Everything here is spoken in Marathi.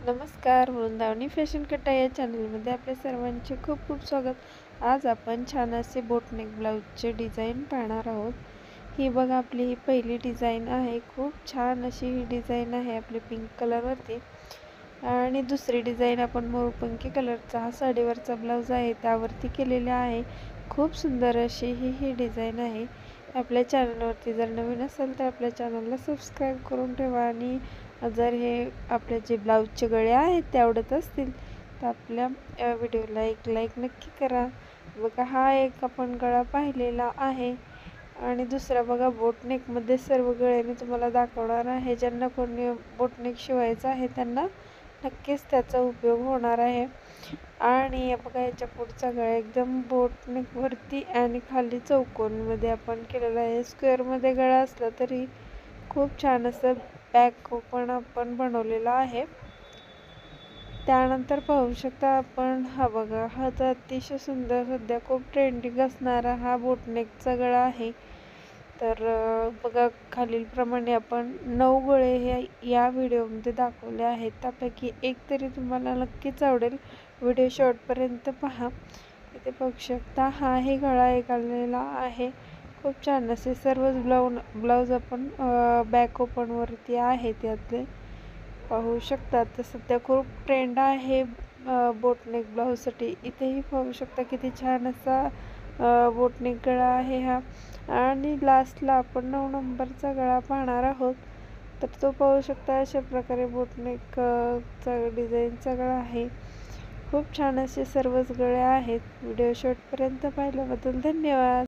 नमस्कार, वृंदावनी फॅशन कट्टा या चॅनलमध्ये आपल्या सर्वांचे खूप खूप स्वागत। आज आपण छान असे बोटनेक ब्लाऊजचे डिझाईन पाहणार आहोत। ही बघा, आपली ही पहिली डिझाईन आहे। खूप छान अशी ही डिझाईन आहे आपली पिंक कलरवरती। आणि दुसरी डिझाईन आपण मोरपंखी कलरचा हा साडीवरचा ब्लाऊज आहे त्यावरती केलेला आहे। खूप सुंदर अशी ही डिझाईन आहे। आपल्या चॅनलवरती जर नवीन असेल तर आपल्या चॅनलला सबस्क्राईब करून ठेवा आणि जर हे आपले जे ब्लाऊजचे गळे आहेत ते आवडत असतील तर आपल्या व्हिडिओला एक लाईक नक्की करा। बघा, हा एक आपण गळा पाहिलेला आहे आणि दुसरा बघा बोटनेकमध्ये सर्व गळे मी तुम्हाला दाखवणार आहे। ज्यांना कोणी बोटनेक शिवायचं आहे त्यांना नक्कीच त्याचा उपयोग होणार आहे। आणि बघा, याच्या पुढचा गळा एकदम बोटनेक वरती आणि खाली चौकोनमध्ये आपण केलेला आहे। स्क्वेअरमध्ये गळा असला तरी खूप छान असं बॅक ओपन आपण बनवलेला आहे। त्यानंतर पाहू शकता आपण, हा बघा, हा तर अतिशय सुंदर सध्या खूप ट्रेंडिंग असणारा हा बोटनेकचा गळा आहे। तर बघा, खालीलप्रमाणे आपण 9 गळे हे या व्हिडिओमध्ये दाखवले आहेत। त्यापैकी एक तरी तुम्हाला नक्कीच आवडेल। व्हिडिओ शेवटपर्यंत पहा। इथे पाहू शकता हा हे गळा एक आलेला आहे। खूप छान असे सर्व ब्लाऊज आपण बॅक ओपनवरती आहे त्यातले पाहू शकता। तर सध्या खूप ट्रेंड आहे बोटनेक ब्लाऊजसाठी। इथेही पाहू शकता किती छान असा बोटनेक गळा आहे हा। आणि लास्टला आपण 9 नंबरचा गळा पाहणार आहोत। तर तो पाहू शकता, अशा प्रकारे बोटनेक चा डिझाईनचा गळा आहे। खूप छान असे सर्वच गळे आहेत। व्हिडिओ शेवटपर्यंत पाहिल्याबद्दल धन्यवाद।